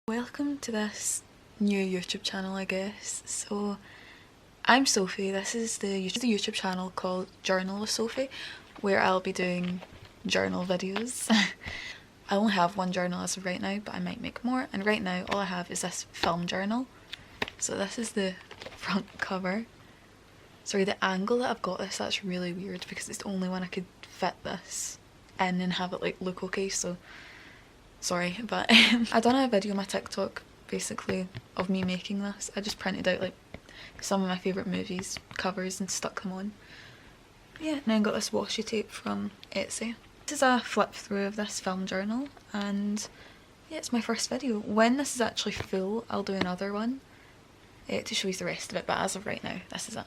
Welcome to this new YouTube channel, I guess. So, I'm Sophie. This is the YouTube channel called Journal with Sophie, where I'll be doing journal videos. I only have one journal as of right now, but I might make more. And right now, all I have is this film journal. So this is the front cover. Sorry, the angle that I've got this, that's really weird because it's the only one I could fit this in and have it like look okay, so sorry, but I done a video on my TikTok basically of me making this. I just printed out like some of my favourite movies covers and stuck them on. Yeah, and then got this washi tape from Etsy. This is a flip through of this film journal, and yeah, it's my first video. When this is actually full, I'll do another one to show you the rest of it, but as of right now, this is it.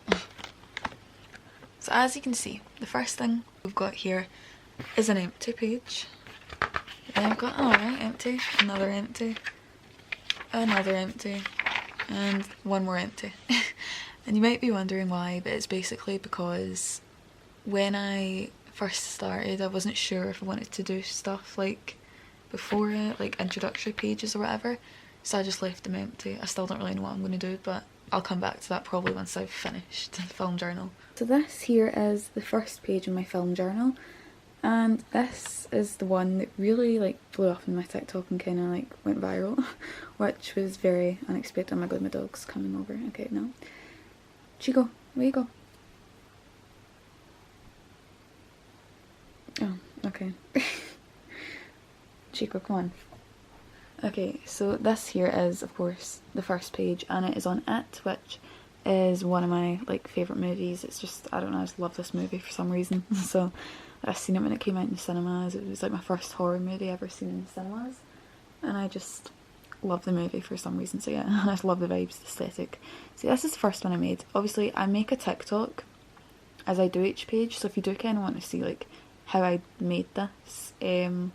So as you can see, the first thing we've got here is an empty page. Then I've got empty, another empty, another empty, and one more empty. And you might be wondering why, but it's basically because when I first started, I wasn't sure if I wanted to do stuff like before it, like introductory pages or whatever, so I just left them empty. I still don't really know what I'm going to do, but I'll come back to that probably once I've finished the film journal. So this here is the first page in my film journal. And this is the one that really like blew up in my TikTok and kind of like went viral, which was very unexpected. Oh my god, my dog's coming over. Okay, no. Chico, where you go? Oh, okay. Chico, come on. Okay, so this here is of course the first page, and it is on It, which is one of my like favourite movies. It's just, I don't know, I just love this movie for some reason. So I seen it when it came out in the cinemas. It was like my first horror movie ever seen in the cinemas, and I just love the movie for some reason. So yeah, I just love the vibes, the aesthetic. See, this is the first one I made. Obviously I make a TikTok as I do each page, so if you do kind of want to see like how I made this, you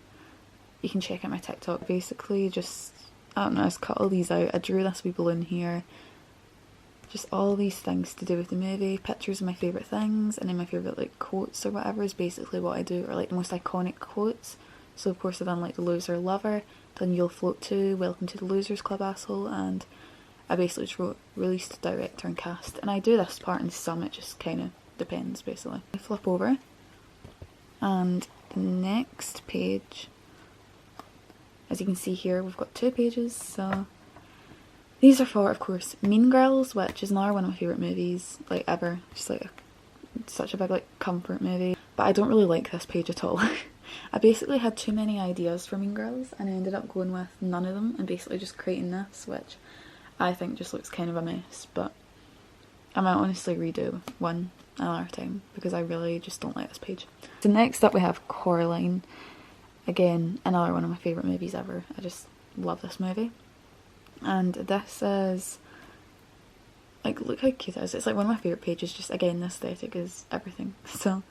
can check out my TikTok. Basically just, I don't know, I just cut all these out. I drew this wee balloon here, just all these things to do with the movie, pictures of my favourite things, and then my favourite like quotes or whatever is basically what I do, or like the most iconic quotes. So of course I've done like The Loser Lover, done You'll Float Too, Welcome to the Losers Club Asshole, and I basically just wrote released, director and cast. And I do this part in some, it just kind of depends basically. I flip over, and the next page, as you can see here, we've got 2 pages, so these are for, of course, Mean Girls, which is another one of my favourite movies, like, ever. Just, like, such a big, like, comfort movie. But I don't really like this page at all. I basically had too many ideas for Mean Girls, and I ended up going with none of them, and basically just creating this, which I think just looks kind of a mess, but I might honestly redo one another time, because I really just don't like this page. So next up we have Coraline. Again, another one of my favourite movies ever. I just love this movie. And this is, like, look how cute it is. It's like one of my favourite pages. Just again, the aesthetic is everything. So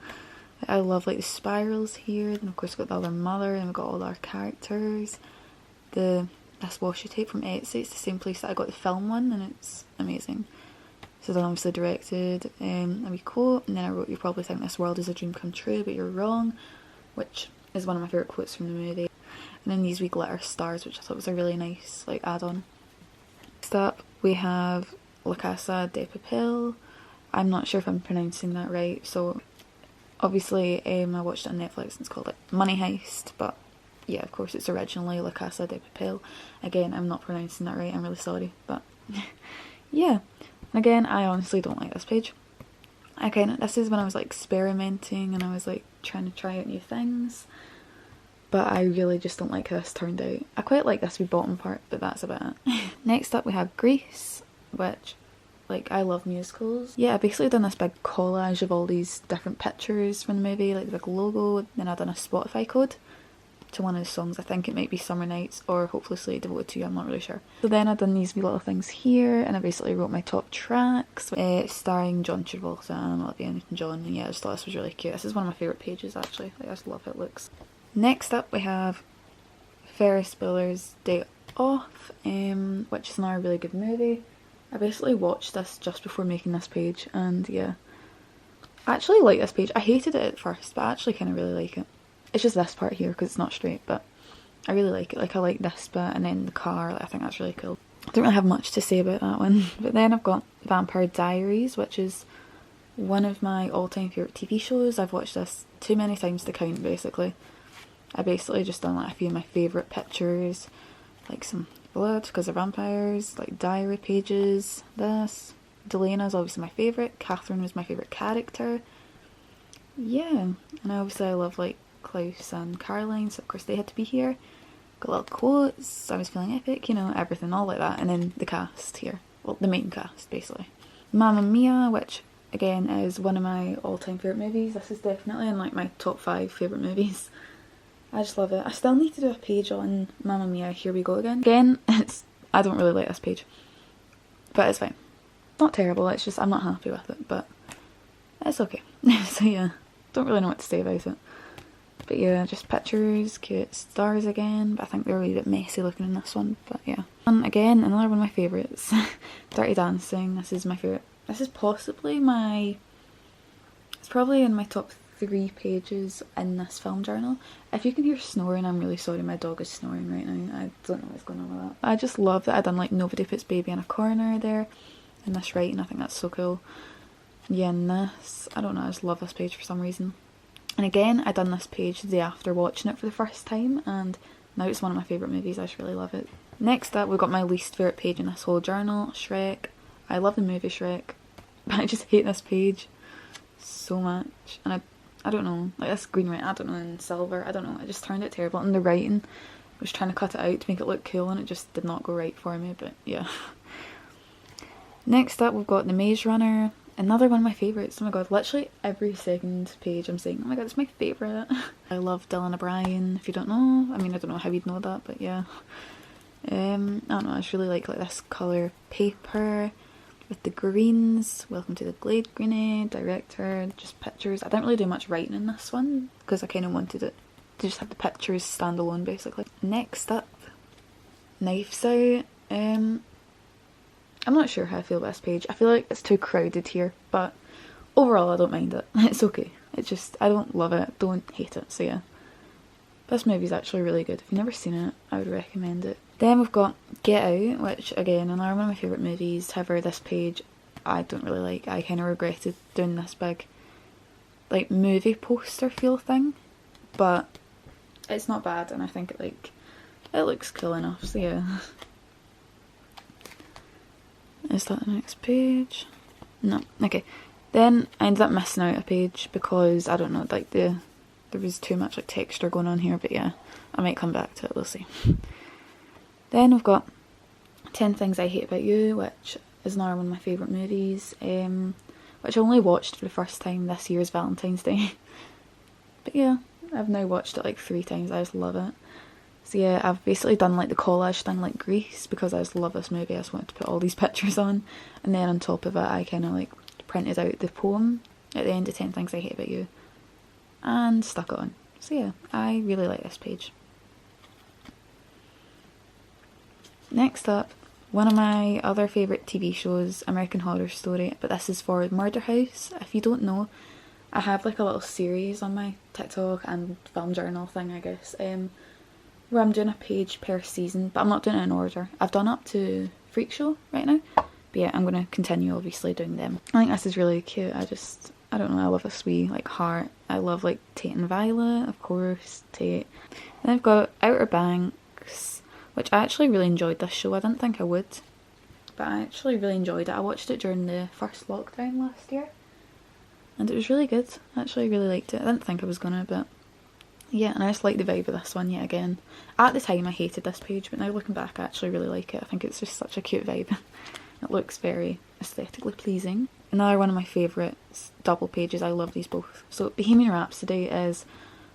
I love like the spirals here. And of course we've got the other mother, and we've got all our characters. This washi tape from Etsy, it's the same place that I got the film one, and it's amazing. So then obviously directed a wee quote, and then I wrote, "You probably think this world is a dream come true, but you're wrong," which is one of my favourite quotes from the movie. And then these wee glitter stars, which I thought was a really nice like add-on. Next up we have Casa De Papel. I'm not sure if I'm pronouncing that right, so obviously I watched it on Netflix and it's called like Money Heist, but yeah, of course it's originally La Casa De Papel. Again, I'm not pronouncing that right, I'm really sorry, but yeah. And again, I honestly don't like this page. This is when I was like experimenting and I was like trying to try out new things, but I really just don't like how this turned out. I quite like this wee bottom part, but that's about it. Next up we have Grease, which, like, I love musicals. Yeah, I basically done this big collage of all these different pictures from the movie, like the big logo, then I done a Spotify code to one of the songs. I think it might be Summer Nights or Hopelessly Devoted to You, I'm not really sure. So then I done these wee little things here, and I basically wrote my top tracks, starring John Travolta and Olivia Newton-John, and yeah, I just thought this was really cute. This is one of my favourite pages actually, like, I just love how it looks. Next up we have Ferris Bueller's Day Off, which is another really good movie. I basically watched this just before making this page, and yeah, I actually like this page. I hated it at first, but I actually kind of really like it. It's just this part here because it's not straight, but I really like it. Like, I like this bit, and then the car, like, I think that's really cool. I don't really have much to say about that one. But then I've got Vampire Diaries, which is one of my all-time favourite TV shows. I've watched this too many times to count, basically. I basically just done like a few of my favourite pictures, like some blood because they're vampires, like diary pages, this. Delena's obviously my favourite. Catherine was my favourite character. Yeah, and obviously I love like Klaus and Coraline, so of course they had to be here. Got little quotes, I was feeling epic, you know, everything, all like that. And then the cast here. Well, the main cast, basically. Mamma Mia, which again is one of my all-time favourite movies. This is definitely in like my top 5 favourite movies. I just love it. I still need to do a page on Mamma Mia, Here We Go Again. Again, I don't really like this page. But it's fine. Not terrible, it's just I'm not happy with it, but it's okay. So yeah, don't really know what to say about it. But yeah, just pictures, cute stars again, but I think they're a wee bit messy looking in this one, but yeah. And again, another one of my favourites, Dirty Dancing. This is my favourite. This is possibly my, it's probably in my top 3 pages in this film journal. If you can hear snoring, I'm really sorry, my dog is snoring right now. I don't know what's going on with that. I just love that I done like Nobody Puts Baby in a Corner there, in this writing. I think that's so cool. Yeah, and this, I don't know, I just love this page for some reason. And again, I done this page the day after watching it for the first time, and now it's one of my favourite movies. I just really love it. Next up, we've got my least favourite page in this whole journal, Shrek. I love the movie Shrek, but I just hate this page so much. And I don't know, like this green writing, I don't know, and silver, I don't know, I just turned it terrible. And the writing, I was trying to cut it out to make it look cool, and it just did not go right for me, but yeah. Next up, we've got the Mage Runner. Another one of my favourites. Oh my god, literally every second page I'm saying, oh my god, it's my favourite. I love Dylan O'Brien, if you don't know. I mean, I don't know how you'd know that, but yeah. I don't know, I just really like this colour paper with the greens. Welcome to the Glade Grenade, director, just pictures. I didn't really do much writing in this one because I kind of wanted it to just have the pictures stand alone, basically. Next up, Knives Out. I'm not sure how I feel about this page. I feel like it's too crowded here, but overall I don't mind it. It's okay. It's just, I don't love it, don't hate it, so yeah. This movie's actually really good. If you've never seen it, I would recommend it. Then we've got Get Out, which again, another one of my favourite movies. However, this page I don't really like. I kind of regretted doing this big like movie poster feel thing, but it's not bad, and I think it looks cool enough, so yeah. Is that the next page? No. Okay. Then I ended up missing out a page because, I don't know, like there was too much like texture going on here, but yeah, I might come back to it, we'll see. Then we've got 10 Things I Hate About You, which is another one of my favourite movies, which I only watched for the first time this year's Valentine's Day. But yeah, I've now watched it like 3 times, I just love it. So yeah, I've basically done like the collage thing like Grease because I just love this movie. I just wanted to put all these pictures on, and then on top of it I kind of like printed out the poem at the end of 10 Things I Hate About You and stuck it on. So yeah, I really like this page. Next up, one of my other favourite TV shows, American Horror Story, but this is for Murder House. If you don't know, I have like a little series on my TikTok and film journal thing, I guess, where I'm doing a page per season, but I'm not doing it in order. I've done up to Freak Show right now, but yeah, I'm going to continue obviously doing them. I think this is really cute. I don't know, I love this wee like heart. I love like Tate and Violet, of course, Tate. Then I've got Outer Banks, which I actually really enjoyed this show. I didn't think I would, but I actually really enjoyed it. I watched it during the first lockdown last year, and it was really good. I actually really liked it. I didn't think I was gonna, but yeah, and I just like the vibe of this one yet again. At the time I hated this page, but now looking back I actually really like it. I think it's just such a cute vibe. It looks very aesthetically pleasing. Another one of my favourite double pages, I love these both. So Bohemian Rhapsody is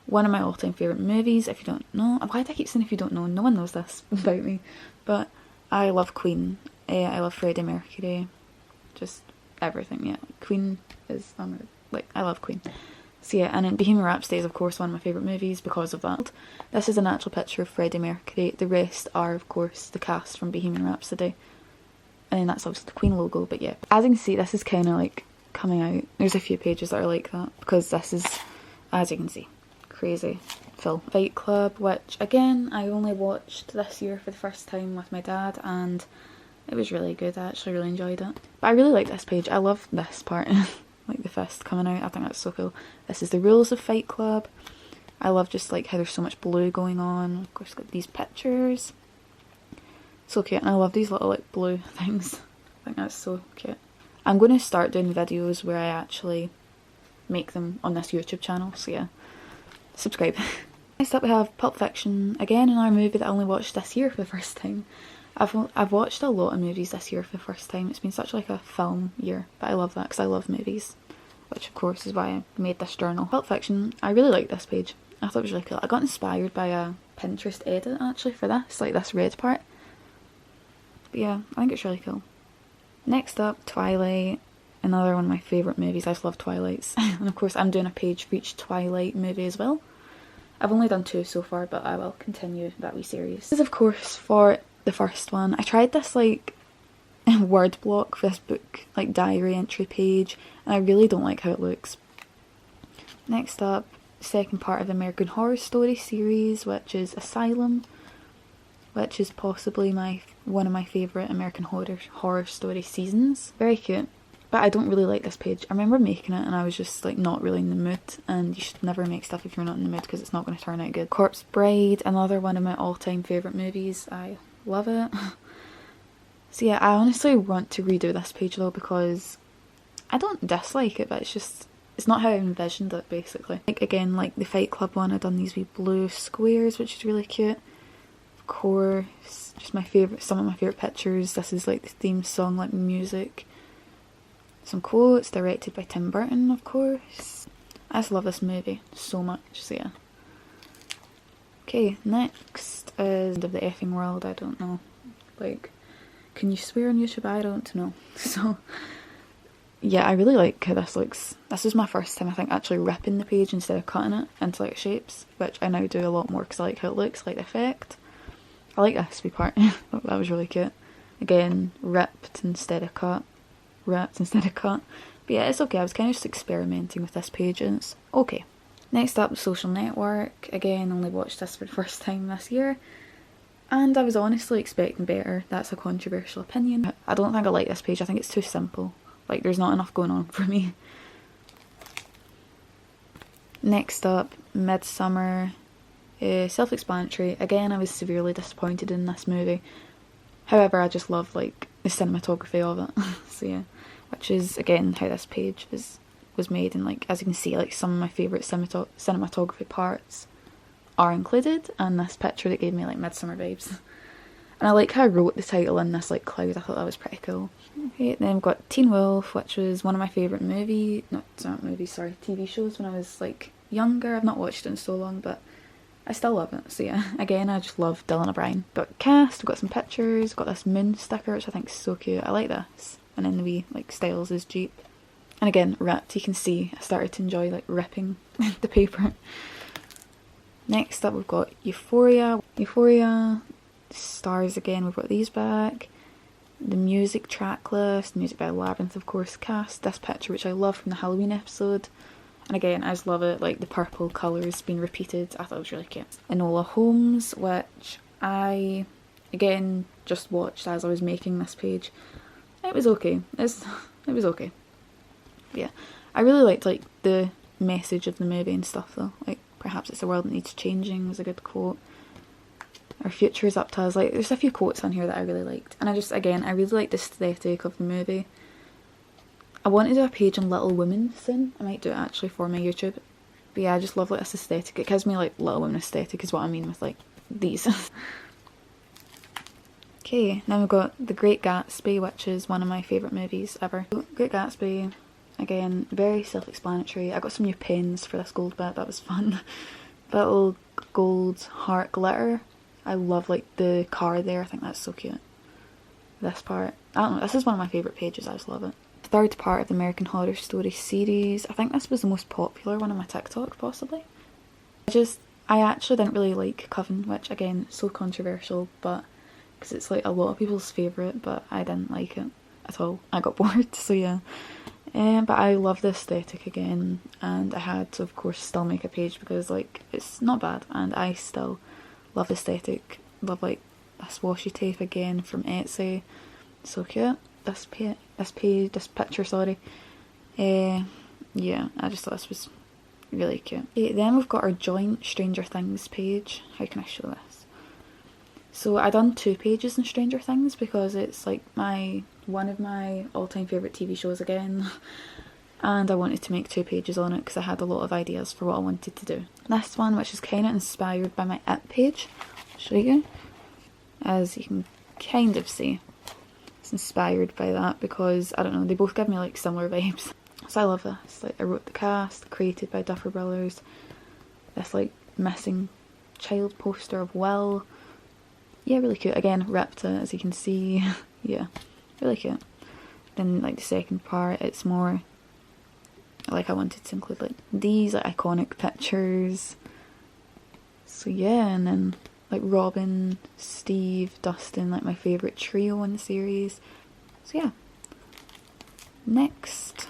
one of my all-time favourite movies. If you don't know, why do I keep saying if you don't know? No one knows this about me. But I love Queen. I love Freddie Mercury. Just everything, yeah. Queen is, I love Queen. So yeah, and then Bohemian Rhapsody is of course one of my favourite movies because of that. This is an actual picture of Freddie Mercury. The rest are of course the cast from Bohemian Rhapsody. And then that's obviously the Queen logo, but yeah. As you can see, this is kind of like coming out. There's a few pages that are like that because this is, as you can see, crazy film. Fight Club, which again I only watched this year for the first time with my dad, and it was really good. I actually really enjoyed it. But I really like this page. I love this part. Like the fist coming out. I think that's so cool. This is the rules of Fight Club. I love just like how there's so much blue going on. Of course, got these pictures. So cute. And I love these little like blue things. I think that's so cute. I'm going to start doing videos where I actually make them on this YouTube channel. So yeah, subscribe. Next up we have Pulp Fiction. Again, another movie that I only watched this year for the first time. I've watched a lot of movies this year for the first time. It's been such like a film year, but I love that because I love movies, which of course is why I made this journal. Pulp Fiction, I really like this page. I thought it was really cool. I got inspired by a Pinterest edit actually for this, like this red part. But yeah, I think it's really cool. Next up, Twilight, another one of my favourite movies. I just love Twilights. And of course I'm doing a page for each Twilight movie as well. I've only done 2 so far, but I will continue that wee series. This is of course for the first one. I tried this like word block for this book, like diary entry page, and I really don't like how it looks. Next up, second part of the American Horror Story series, which is Asylum, which is possibly one of my favourite American horror story seasons. Very cute. But I don't really like this page. I remember making it and I was just like not really in the mood, and you should never make stuff if you're not in the mood because it's not going to turn out good. Corpse Bride, another one of my all-time favourite movies. I love it. So yeah, I honestly want to redo this page though because I don't dislike it, but it's not how I envisioned it basically. Like again, like the Fight Club one, I've done these wee blue squares which is really cute. Of course, just some of my favourite pictures. This is like the theme song, like music. Some quotes, directed by Tim Burton, of course. I just love this movie so much, so yeah. Okay, next is End of the Effing World. I don't know. Like, can you swear on YouTube? I don't know. So, yeah, I really like how this looks. This was my first time, I think, actually ripping the page instead of cutting it into like shapes, which I now do a lot more because I like how it looks, like the effect. I like this wee part. That was really cute. Again, ripped instead of cut. Ripped instead of cut. But yeah, it's okay. I was kind of just experimenting with this page and it's okay. Next up, Social Network. Again, only watched this for the first time this year. And I was honestly expecting better. That's a controversial opinion. I don't think I like this page. I think it's too simple. Like, there's not enough going on for me. Next up, Midsummer. Self-explanatory. Again, I was severely disappointed in this movie. However, I just love, like, the cinematography of it. So yeah. Which is, again, how this page was made. And, like, as you can see, like, some of my favourite cinematography parts are included. And this picture that gave me, like, Midsummer vibes. And I like how I wrote the title in this, like, cloud. I thought that was pretty cool. Okay, then we've got Teen Wolf, which was one of my favourite TV shows when I was, like, younger. I've not watched it in so long, but I still love it. So yeah, again, I just love Dylan O'Brien. Got cast, we've got some pictures, got this moon sticker, which I think is so cute. I like this. And then the wee, like, Styles is Jeep. And again, ripped. You can see I started to enjoy, like, ripping the paper. Next up, we've got Euphoria. Stars again, we've got these back. The music track list, music by Labyrinth, of course, cast. This picture, which I love from the Halloween episode. And again, I just love it, like the purple colours being repeated. I thought it was really cute. Enola Holmes, which I, again, just watched as I was making this page. It was okay. It was okay. But yeah, I really liked, like, the message of the movie and stuff, though. Like, perhaps it's a world that needs changing was a good quote. Our future is up to us. Like, there's a few quotes on here that I really liked. And I really liked the aesthetic of the movie. I want to do a page on Little Women soon. I might do it actually for my YouTube. But yeah, I just love, like, this aesthetic. It gives me, like, Little Women aesthetic is what I mean with, like, these. Okay, now we've got The Great Gatsby, which is one of my favourite movies ever. Great Gatsby, again, very self-explanatory. I got some new pens for this gold bit, that was fun. Little gold heart glitter. I love, like, the car there. I think that's so cute. This part. I don't know, this is one of my favourite pages. I just love it. Third part of the American Horror Story series. I think this was the most popular one on my TikTok, possibly. I actually didn't really like Coven, which, again, so controversial, but because it's, like, a lot of people's favourite, but I didn't like it at all. I got bored, so yeah. But I love the aesthetic again, and I had to of course still make a page because like it's not bad, and I still love the aesthetic. Love like this washi tape again from Etsy, so cute. This picture, sorry. Yeah, I just thought this was really cute. Okay, then we've got our joint Stranger Things page. How can I show this? So I done 2 pages in Stranger Things because it's like one of my all-time favourite TV shows again, and I wanted to make 2 pages on it because I had a lot of ideas for what I wanted to do. This one, which is kind of inspired by my It page, I'll show you. As you can kind of see, it's inspired by that because, I don't know, they both give me like similar vibes. So I love this. Like, I wrote the cast, created by Duffer Brothers. This like missing child poster of Will. Yeah, really cute. Again, ripped it, as you can see. Yeah, really cute. Then like the second part, it's more like I wanted to include like these like iconic pictures. So yeah, and then like Robin, Steve, Dustin, like my favourite trio in the series. So yeah. Next,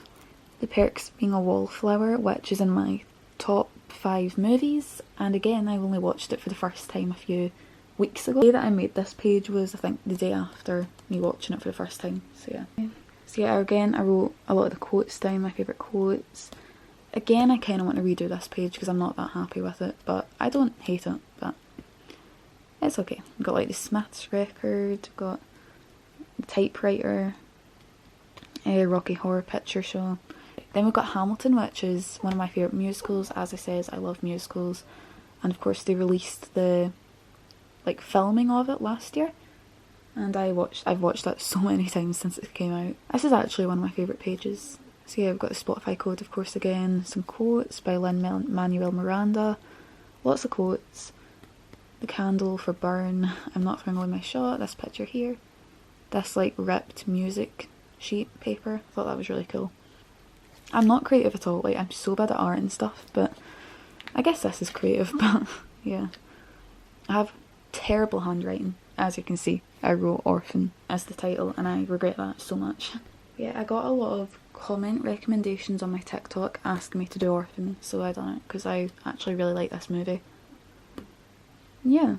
The Perks of Being a Wallflower, which is in my top 5 movies, and again I only watched it for the first time a few weeks ago. The day that I made this page was, I think, the day after me watching it for the first time, so yeah. So yeah, again I wrote a lot of the quotes down, my favourite quotes. Again, I kind of want to redo this page because I'm not that happy with it, but I don't hate it, but it's okay. We've got like the Smiths record, we've got the typewriter, a Rocky Horror Picture Show. Then we've got Hamilton, which is one of my favourite musicals. As I said, I love musicals, and of course they released the like filming of it last year, and I've watched that so many times since it came out. This is actually one of my favourite pages. So yeah, we've got the Spotify code of course again, some quotes by Lin-Manuel Miranda, lots of quotes, the candle for Burn, I'm not throwing away my shot, this picture here, this like ripped music sheet paper, I thought that was really cool. I'm not creative at all, like I'm so bad at art and stuff, but I guess this is creative, but yeah. I have terrible handwriting, as you can see. I wrote Orphan as the title and I regret that so much. Yeah, I got a lot of comment recommendations on my TikTok asking me to do Orphan, so I done it because I actually really like this movie. Yeah,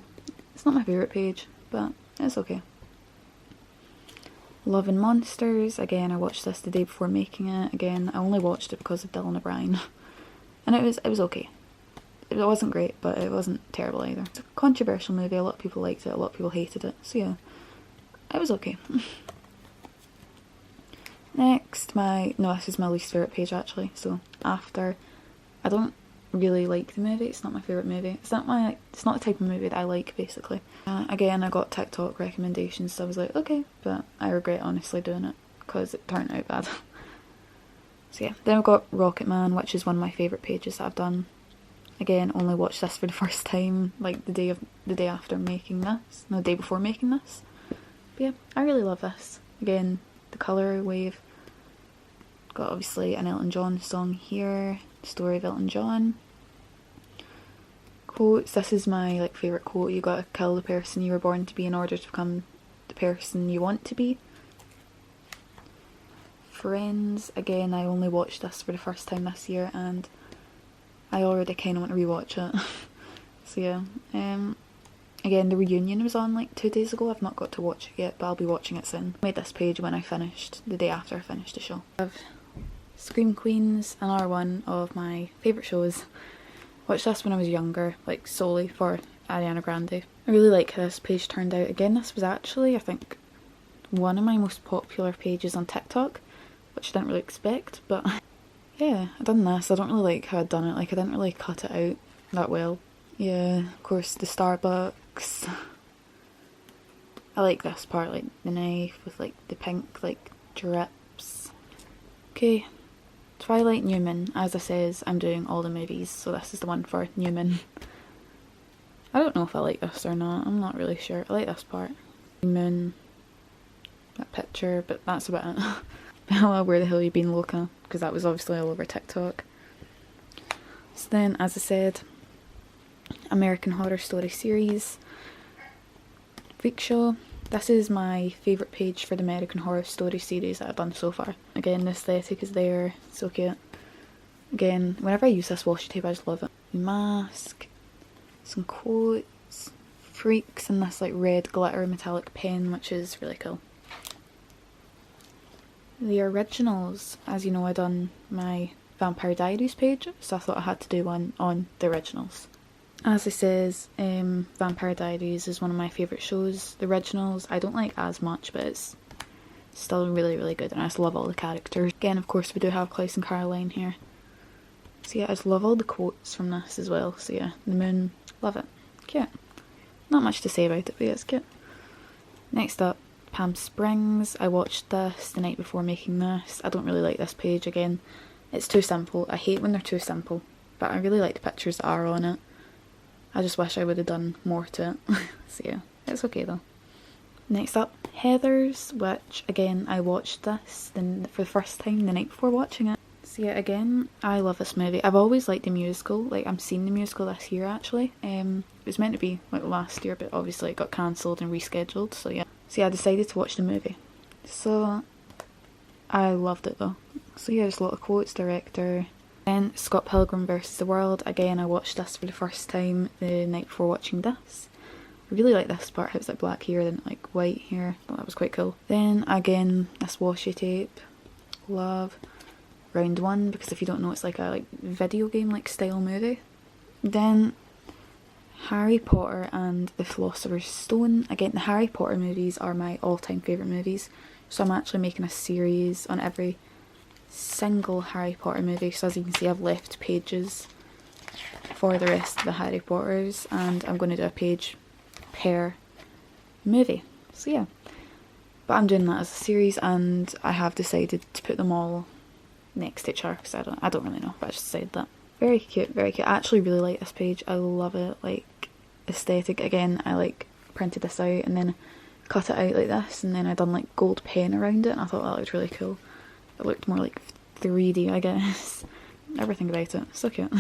it's not my favourite page, but it's okay. Love and Monsters, again I watched this the day before making it. Again, I only watched it because of Dylan O'Brien. And it was okay. It wasn't great, but it wasn't terrible either. It's a controversial movie, a lot of people liked it, a lot of people hated it, so yeah, it was okay. Next, this is my least favourite page actually, so After. I don't really like the movie, it's not my favourite movie. It's not the type of movie that I like, basically. Again, I got TikTok recommendations, so I was like, okay, but I regret honestly doing it, because it turned out bad. So yeah, then I've got Rocketman, which is one of my favourite pages that I've done. Again, only watched this for the first time, like the day after making this, no, the day before making this. But yeah, I really love this. Again, the colour wave. Got obviously an Elton John song here, story of Elton John. Quotes, this is my like favourite quote, you gotta kill the person you were born to be in order to become the person you want to be. Friends, again I only watched this for the first time this year and I already kind of want to rewatch it. So yeah, again the reunion was on like 2 days ago, I've not got to watch it yet but I'll be watching it soon. I made this page when I finished, the day after I finished the show. I have Scream Queens, another one of my favourite shows. Watched this when I was younger, like solely for Ariana Grande. I really like how this page turned out. Again, this was actually, I think, one of my most popular pages on TikTok, which I didn't really expect, but yeah, I done this. I don't really like how I'd done it, like I didn't really cut it out that well. Yeah, of course the Starbucks. I like this part, like the knife with like the pink like drips. Okay, Twilight Newman. As I says, I'm doing all the movies, so this is the one for Newman. I don't know if I like this or not, I'm not really sure. I like this part. Moon, that picture, but that's about it. Bella, where the hell you been, Loca? Because that was obviously all over TikTok. So then, as I said, American Horror Story series, Freak Show, This is my favourite page for the American Horror Story series that I've done so far. Again, the aesthetic is there, so cute. Again, whenever I use this washi tape I just love it. Mask, some quotes, freaks, and this like red glitter metallic pen, which is really cool. The originals, as you know, I done my Vampire Diaries page, so I thought I had to do one on the originals. As it says, Vampire Diaries is one of my favourite shows. The originals I don't like as much, but it's still really, really good, and I just love all the characters. Again, of course, we do have Klaus and Coraline here. So yeah, I just love all the quotes from this as well. So yeah, the moon, love it. Cute. Not much to say about it, but yeah, it's cute. Next up, Palm Springs. I watched this the night before making this. I don't really like this page again. It's too simple. I hate when they're too simple, but I really like the pictures that are on it. I just wish I would have done more to it. So yeah, it's okay though. Next up, Heathers, which again I watched this for the first time the night before watching it. So yeah, again, I love this movie. I've always liked the musical. Like, I'm seeing the musical this year actually. It was meant to be like last year, but obviously it got cancelled and rescheduled, so yeah. So yeah, I decided to watch the movie. So I loved it though. So yeah, there's a lot of quotes, director. Then Scott Pilgrim vs. the World. Again, I watched this for the first time the night before watching this. I really like this part, how it's like black hair and like white hair. I thought that was quite cool. Then again, this washi tape. Love. Round One, because if you don't know, it's like a video game like style movie. Then Harry Potter and the Philosopher's Stone. Again, the Harry Potter movies are my all-time favourite movies, so I'm actually making a series on every single Harry Potter movie. So as you can see, I've left pages for the rest of the Harry Potters, and I'm going to do a page per movie. So yeah, but I'm doing that as a series, and I have decided to put them all next to each other because I don't really know, but I just decided that. Very cute, very cute. I actually really like this page. I love it. Like, aesthetic. Again, I like printed this out and then cut it out like this, and then I done like gold pen around it, and I thought that looked really cool. It looked more like 3D, I guess. Everything about it. So cute.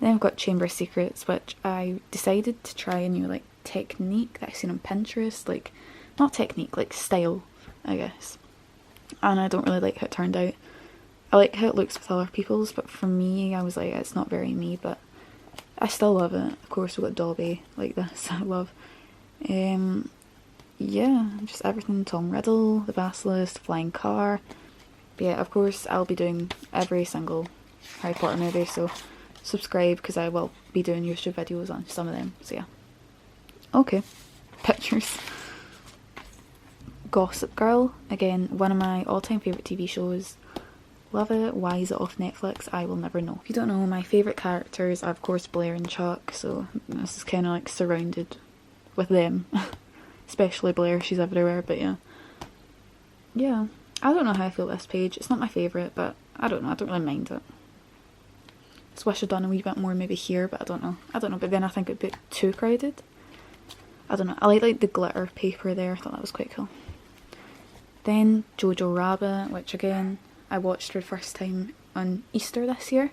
Then I've got Chamber of Secrets, which I decided to try a new like technique that I've seen on Pinterest. Like, not technique, like style, I guess. And I don't really like how it turned out. I like how it looks with other people's, but for me, I was like, it's not very me, but I still love it. Of course, we've got Dobby like this, I love. Yeah, just everything. Tom Riddle, the Basilisk, the Flying Car. But yeah, of course, I'll be doing every single Harry Potter movie, so subscribe, because I will be doing YouTube videos on some of them, so yeah. Okay, pictures. Gossip Girl, again, one of my all-time favourite TV shows. Love it. Why is it off Netflix? I will never know. If you don't know, my favourite characters are of course Blair and Chuck, so this is kind of like surrounded with them. Especially Blair, she's everywhere, but yeah. Yeah, I don't know how I feel this page. It's not my favourite, but I don't know, I don't really mind it. Just wish I'd done a wee bit more maybe here, but I don't know, but then I think it'd be too crowded. I don't know, I like the glitter paper there, I thought that was quite cool. Then Jojo Rabbit, which again, I watched for the first time on Easter this year,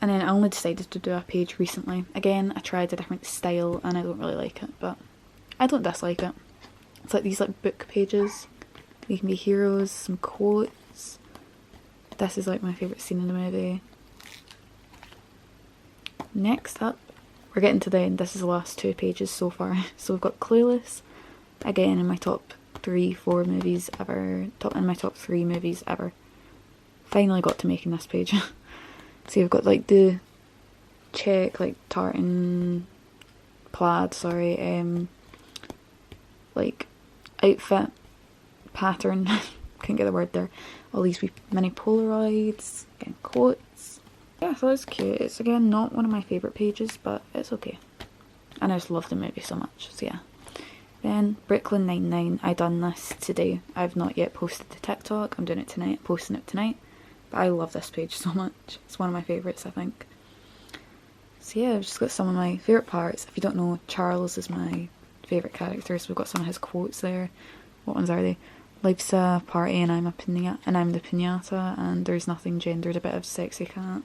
and then I only decided to do a page recently. Again, I tried a different style and I don't really like it, but I don't dislike it. It's like these like book pages. You can be heroes, some quotes. This is like my favourite scene in the movie. Next up, we're getting to the end. This is the last two pages so far. So we've got Clueless, again in my top 3-4 movies ever, in my top 3 movies ever. Finally got to making this page. So you've got like the check, like tartan, plaid, sorry, like outfit, pattern, couldn't get the word there. All these wee mini Polaroids, again quotes. Yeah, so it's cute. It's again not one of my favourite pages, but it's okay. And I just love the movie so much, so yeah. Then Brooklyn Nine-Nine, I done this today. I've not yet posted to TikTok, I'm doing it tonight, posting it tonight. But I love this page so much. It's one of my favourites, I think. So yeah, I've just got some of my favourite parts. If you don't know, Charles is my favourite character, so we've got some of his quotes there. What ones are they? Life's a party and I'm the piñata, and there's nothing gendered about a sexy cat.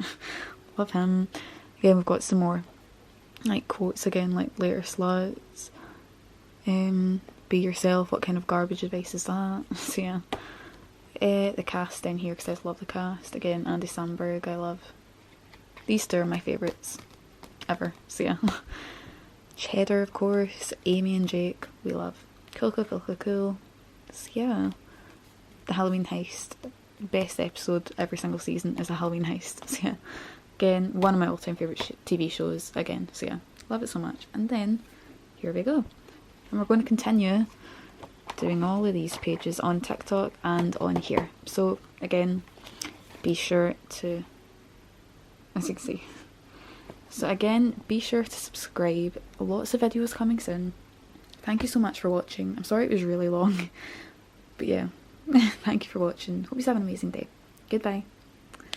Love him. Again, we've got some more like quotes again, like later sluts. be yourself. What kind of garbage advice is that? So yeah. The cast down here, because I just love the cast. Again, Andy Samberg, I love. These two are my favourites ever, so yeah. Cheddar, of course, Amy and Jake, we love. Cool, cool, cool, cool, cool. So yeah. The Halloween heist. Best episode every single season is a Halloween heist, so yeah. Again, one of my all-time favourite TV shows, again, so yeah. Love it so much. And then, here we go. And we're going to continue doing all of these pages on TikTok and on here. So again, be sure to, as you can see. So again, be sure to subscribe. Lots of videos coming soon. Thank you so much for watching. I'm sorry it was really long, but yeah. Thank you for watching. Hope you have an amazing day. Goodbye.